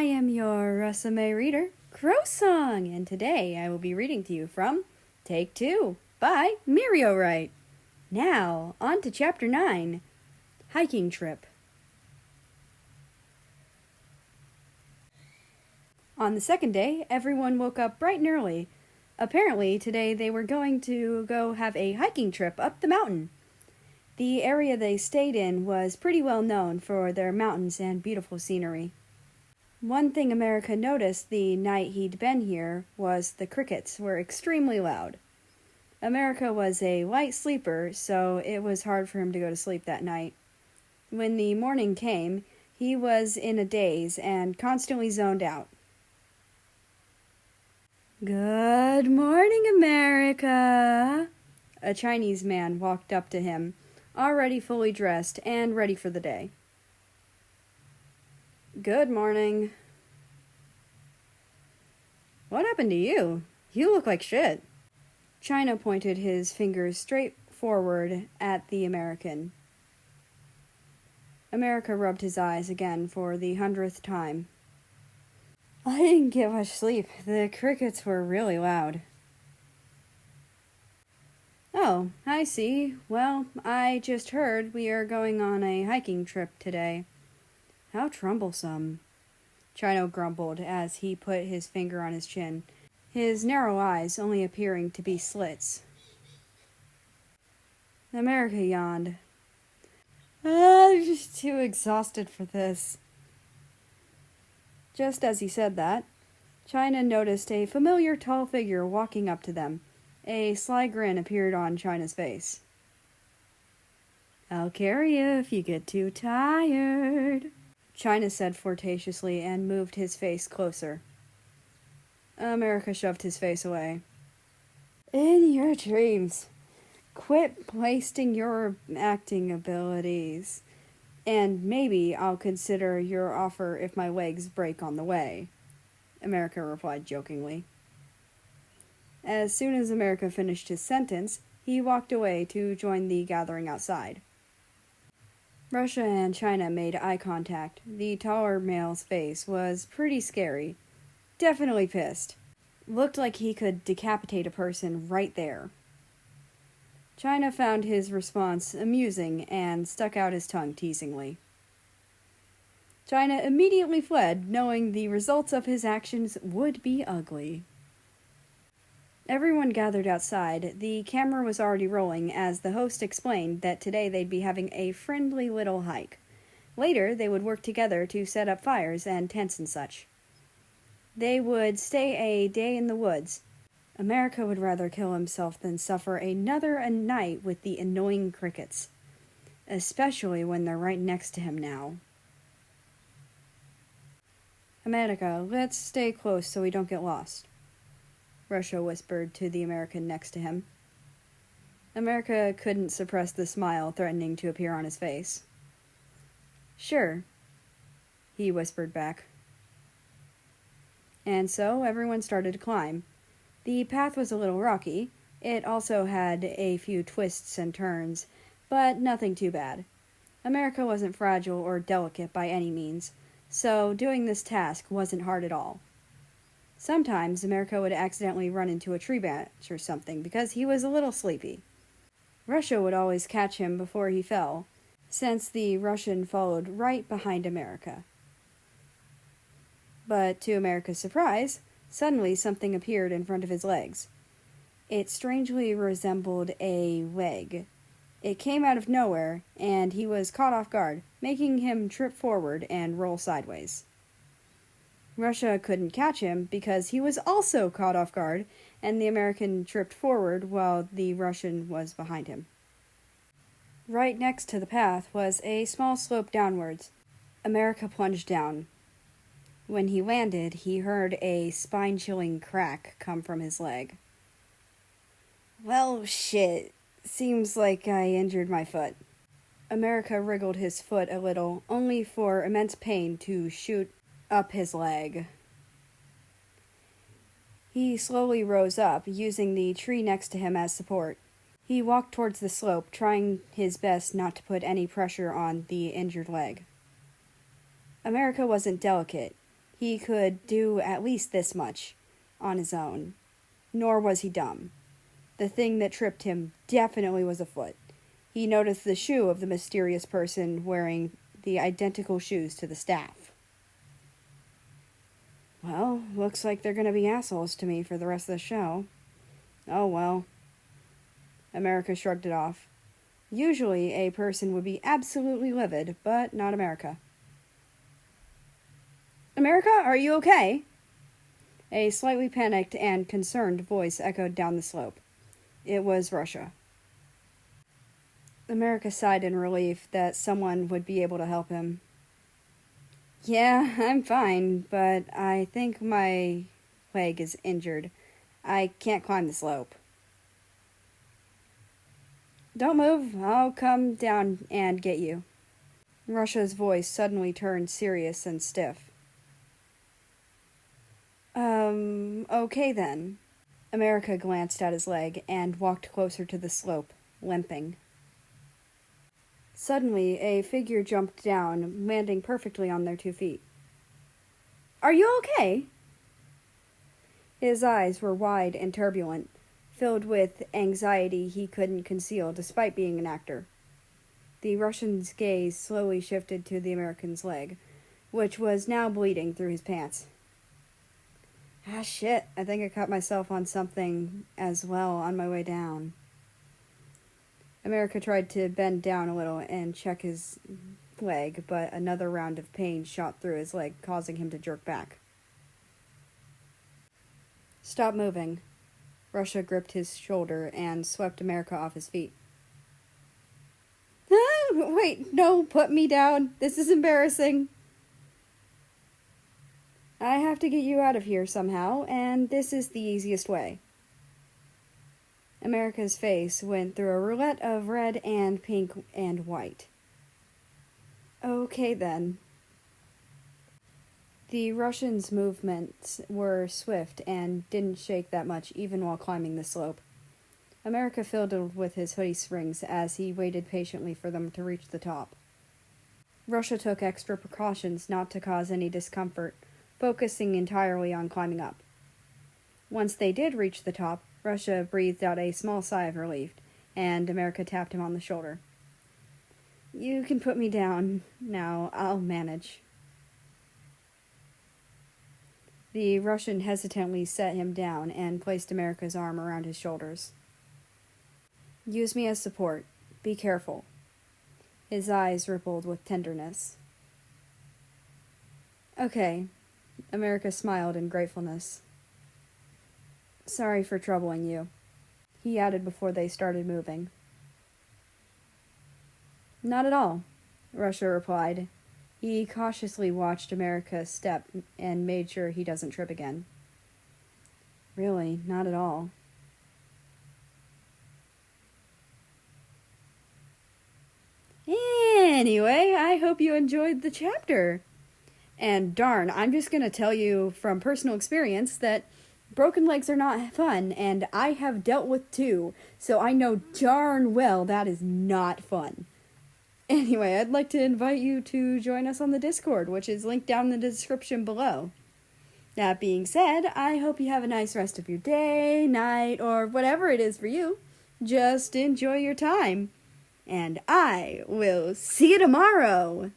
am your Rusame reader, Crowsong, and today I will be reading to you from Take 2 by Miriorite. Now, on to Chapter 9, Hiking Trip. On the second day, everyone woke up bright and early. Apparently, today they were going to go have a hiking trip up the mountain. The area they stayed in was pretty well known for their mountains and beautiful scenery. One thing America noticed the night he'd been here was the crickets were extremely loud. America was a light sleeper, so it was hard for him to go to sleep that night. When the morning came, he was in a daze and constantly zoned out. "Good morning, America!" A Chinese man walked up to him, already fully dressed and ready for the day. "Good morning." "What happened to you? You look like shit." China pointed his fingers straight forward at the American. America rubbed his eyes again for the 100th time. "I didn't get much sleep. The crickets were really loud." "Oh, I see. Well, I just heard we are going on a hiking trip today." "How troublesome," Chino grumbled as he put his finger on his chin, his narrow eyes only appearing to be slits. America yawned. "I'm just too exhausted for this." Just as he said that, China noticed a familiar tall figure walking up to them. A sly grin appeared on China's face. "I'll carry you if you get too tired," China said flirtatiously and moved his face closer. America shoved his face away. "In your dreams. Quit wasting your acting abilities. And maybe I'll consider your offer if my legs break on the way," America replied jokingly. As soon as America finished his sentence, he walked away to join the gathering outside. Russia and China made eye contact. The taller male's face was pretty scary. Definitely pissed. Looked like he could decapitate a person right there. China found his response amusing and stuck out his tongue teasingly. China immediately fled, knowing the results of his actions would be ugly. Everyone gathered outside. The camera was already rolling as the host explained that today they'd be having a friendly little hike. Later, they would work together to set up fires and tents and such. They would stay a day in the woods. America would rather kill himself than suffer another night with the annoying crickets, especially when they're right next to him now. "America, let's stay close so we don't get lost," Russia whispered to the American next to him. America couldn't suppress the smile threatening to appear on his face. "Sure," he whispered back. And so everyone started to climb. The path was a little rocky. It also had a few twists and turns, but nothing too bad. America wasn't fragile or delicate by any means, so doing this task wasn't hard at all. Sometimes America would accidentally run into a tree branch or something because he was a little sleepy. Russia would always catch him before he fell, since the Russian followed right behind America. But to America's surprise, suddenly something appeared in front of his legs. It strangely resembled a leg. It came out of nowhere, and he was caught off guard, making him trip forward and roll sideways. Russia couldn't catch him because he was also caught off guard, and the American tripped forward while the Russian was behind him. Right next to the path was a small slope downwards. America plunged down. When he landed, he heard a spine-chilling crack come from his leg. "Well, shit. Seems like I injured my foot." America wriggled his foot a little, only for immense pain to shoot up his leg. He slowly rose up, using the tree next to him as support. He walked towards the slope, trying his best not to put any pressure on the injured leg. America wasn't delicate. He could do at least this much on his own. Nor was he dumb. The thing that tripped him definitely was a foot. He noticed the shoe of the mysterious person wearing the identical shoes to the staff. Well, looks like they're going to be assholes to me for the rest of the show. Oh well. America shrugged it off. Usually a person would be absolutely livid, but not America. America, are you okay? A slightly panicked and concerned voice echoed down the slope. It was Russia. America sighed in relief that someone would be able to help him. Yeah, I'm fine, but I think my leg is injured. I can't climb the slope. Don't move, I'll come down and get you. Russia's voice suddenly turned serious and stiff. Okay then. America glanced at his leg and walked closer to the slope, limping. Suddenly, a figure jumped down, landing perfectly on their 2 feet. Are you okay? His eyes were wide and turbulent, filled with anxiety he couldn't conceal despite being an actor. The Russian's gaze slowly shifted to the American's leg, which was now bleeding through his pants. Ah, shit, I think I cut myself on something as well on my way down. America tried to bend down a little and check his leg, but another round of pain shot through his leg, causing him to jerk back. Stop moving. Russia gripped his shoulder and swept America off his feet. Ah, wait, no, put me down. This is embarrassing. I have to get you out of here somehow, and this is the easiest way. America's face went through a roulette of red and pink and white. Okay then. The Russians' movements were swift and didn't shake that much even while climbing the slope. America fiddled with his hoodie strings as he waited patiently for them to reach the top. Russia took extra precautions not to cause any discomfort, focusing entirely on climbing up. Once they did reach the top, Russia breathed out a small sigh of relief, and America tapped him on the shoulder. You can put me down now. I'll manage. The Russian hesitantly set him down and placed America's arm around his shoulders. Use me as support. Be careful. His eyes rippled with tenderness. Okay. America smiled in gratefulness. Sorry for troubling you, he added before they started moving. Not at all, Russia replied. He cautiously watched America step and made sure he doesn't trip again. Really, not at all. Anyway, I hope you enjoyed the chapter. And darn, I'm just going to tell you from personal experience that broken legs are not fun, and I have dealt with 2, so I know darn well that is not fun. Anyway, I'd like to invite you to join us on the Discord, which is linked down in the description below. That being said, I hope you have a nice rest of your day, night, or whatever it is for you. Just enjoy your time. And I will see you tomorrow.